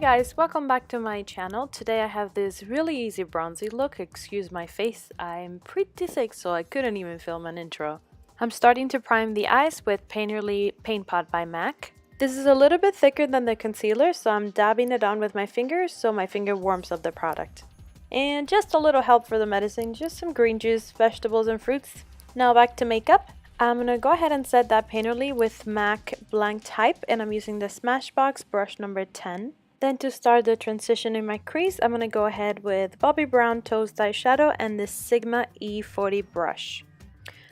guys, welcome back to my channel. Today I have this really easy bronzy look. Excuse my face, I'm pretty sick so I couldn't even film an intro. I'm starting to prime the eyes with Painterly Paint Pot by MAC. This is a little bit thicker than the concealer, so I'm dabbing it on with my fingers so my finger warms up the product. And just a little help for the medicine, just some green juice, vegetables and fruits. Now back to makeup. I'm going to go ahead and set that Painterly with MAC Blank Type, and I'm using the Smashbox Brush number 10. Then to start the transition in my crease, I'm going to go ahead with Bobbi Brown Toast Eyeshadow and the Sigma E40 Brush.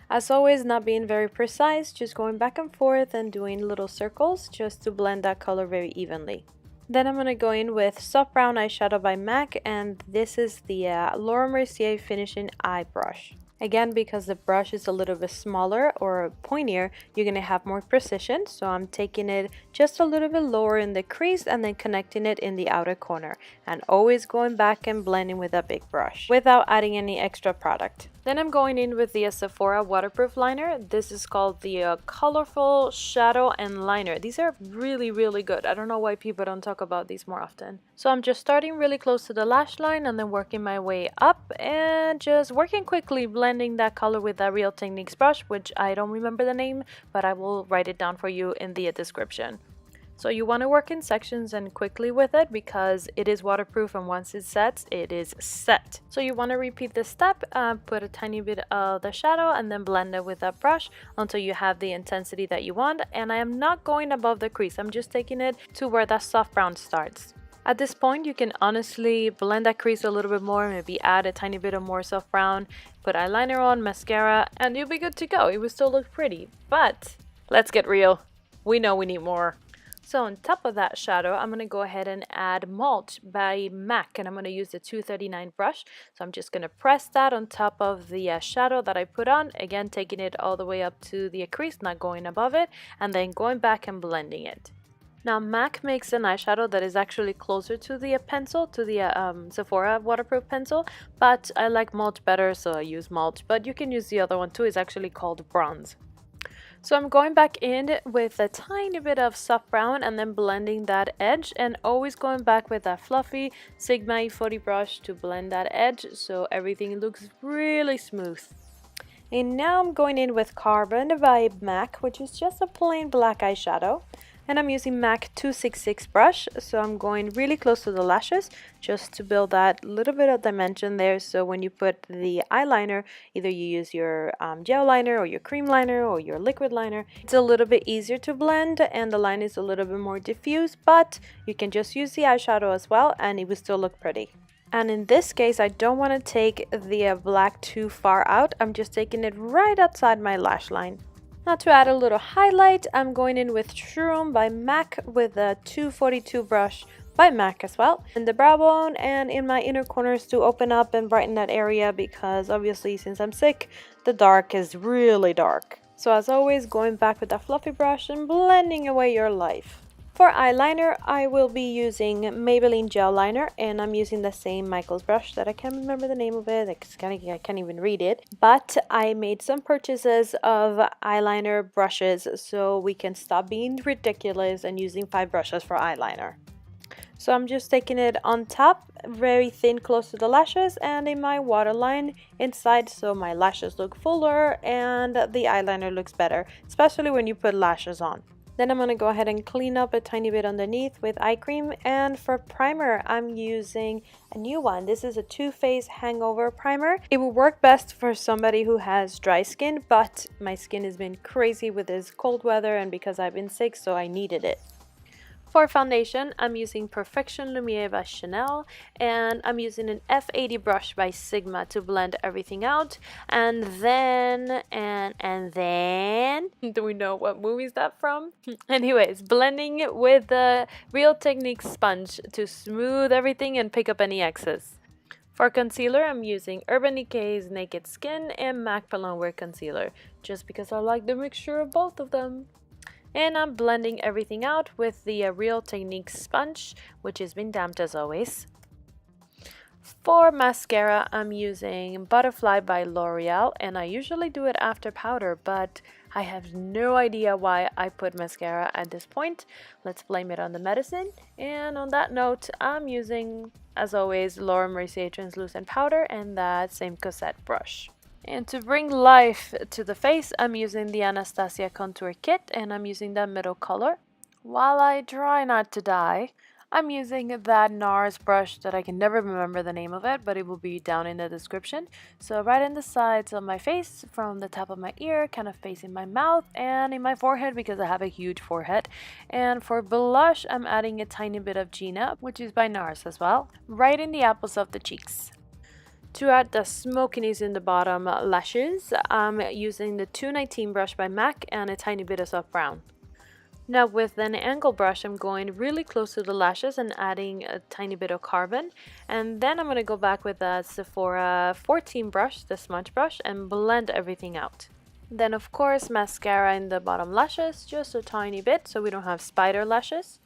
As always, not being very precise, just going back and forth and doing little circles just to blend that color very evenly. Then I'm going to go in with Soft Brown Eyeshadow by MAC, and this is the Laura Mercier Finishing Eye Brush. Again, because the brush is a little bit smaller or pointier, you're going to have more precision. So I'm taking it just a little bit lower in the crease and then connecting it in the outer corner. And always going back and blending with a big brush without adding any extra product. Then I'm going in with the Sephora waterproof liner. This is called the Colorful Shadow and Liner. These are really good. I don't know why people don't talk about these more often. So I'm just starting really close to the lash line and then working my way up and just working quickly, blending that color with that Real Techniques brush, which I don't remember the name, but I will write it down for you in the description. So you want to work in sections and quickly with it because it is waterproof, and once it sets, it is set. So you want to repeat this step, put a tiny bit of the shadow and then blend it with that brush until you have the intensity that you want. And I am not going above the crease, I'm just taking it to where that soft brown starts. At this point, you can honestly blend that crease a little bit more, maybe add a tiny bit of more soft brown, put eyeliner on, mascara, and you'll be good to go. It will still look pretty, but let's get real. We know we need more. So on top of that shadow, I'm going to go ahead and add Mulch by MAC, and I'm going to use the 239 brush. So I'm just going to press that on top of the shadow that I put on, again taking it all the way up to the crease, not going above it, and then going back and blending it. Now MAC makes an eyeshadow that is actually closer to the pencil, to the Sephora waterproof pencil, but I like Mulch better, so I use Mulch, but you can use the other one too. It's actually called Bronze. So I'm going back in with a tiny bit of soft brown and then blending that edge, and always going back with that fluffy Sigma E40 brush to blend that edge so everything looks really smooth. And now I'm going in with Carbon by MAC, which is just a plain black eyeshadow. And I'm using MAC 266 brush, so I'm going really close to the lashes just to build that little bit of dimension there, so when you put the eyeliner, either you use your gel liner or your cream liner or your liquid liner, it's a little bit easier to blend and the line is a little bit more diffuse, but you can just use the eyeshadow as well and it will still look pretty. And in this case, I don't want to take the black too far out, I'm just taking it right outside my lash line. Now to add a little highlight, I'm going in with Shroom by MAC with a 242 brush by MAC as well. In the brow bone and in my inner corners to open up and brighten that area, because obviously since I'm sick, the dark is really dark. So as always, going back with that fluffy brush and blending away your life. For eyeliner, I will be using Maybelline gel liner, and I'm using the same Michaels brush that I can't remember the name of it. I can't even read it. But I made some purchases of eyeliner brushes so we can stop being ridiculous and using 5 brushes for eyeliner. So I'm just taking it on top, very thin, close to the lashes, and in my waterline inside, so my lashes look fuller and the eyeliner looks better, especially when you put lashes on. Then I'm going to go ahead and clean up a tiny bit underneath with eye cream, and for primer I'm using a new one. This is a Too Faced Hangover Primer. It will work best for somebody who has dry skin, but my skin has been crazy with this cold weather and because I've been sick, so I needed it. For foundation, I'm using Perfection Lumiere by Chanel, and I'm using an F80 brush by Sigma to blend everything out. And then, do we know what movie is that from? Anyways, blending with the Real Techniques sponge to smooth everything and pick up any excess. For concealer, I'm using Urban Decay's Naked Skin and MAC Palone Wear Concealer, just because I like the mixture of both of them. And I'm blending everything out with the Real Techniques sponge, which has been damped as always. For mascara, I'm using Butterfly by L'Oreal, and I usually do it after powder, but I have no idea why I put mascara at this point. Let's blame it on the medicine. And on that note, I'm using, as always, Laura Mercier translucent powder and that same Cosette brush. And to bring life to the face, I'm using the Anastasia contour kit, and I'm using that middle color. While I try not to die, I'm using that NARS brush that I can never remember the name of it, but it will be down in the description. So right in the sides of my face, from the top of my ear, kind of facing my mouth, and in my forehead because I have a huge forehead. And for blush, I'm adding a tiny bit of Gina, which is by NARS as well, right in the apples of the cheeks. To add the smokiness in the bottom lashes, I'm using the 219 brush by MAC and a tiny bit of soft brown. Now with an angle brush, I'm going really close to the lashes and adding a tiny bit of carbon. And then I'm going to go back with the Sephora 14 brush, the smudge brush, and blend everything out. Then of course mascara in the bottom lashes, just a tiny bit so we don't have spider lashes.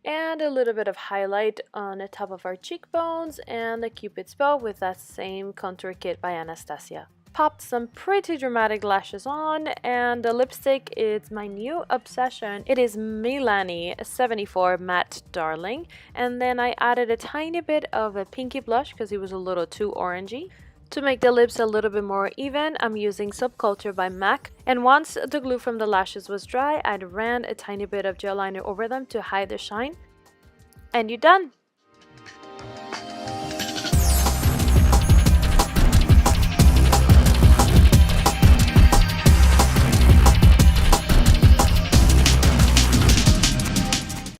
And a little bit of highlight on the top of our cheekbones and a Cupid's bow with that same contour kit by Anastasia. Popped some pretty dramatic lashes on, and the lipstick is my new obsession. It is Maybelline 74 Matte Darling, and then I added a tiny bit of a pinky blush because it was a little too orangey. To make the lips a little bit more even, I'm using Subculture by MAC, and once the glue from the lashes was dry, I ran a tiny bit of gel liner over them to hide the shine. And you're done!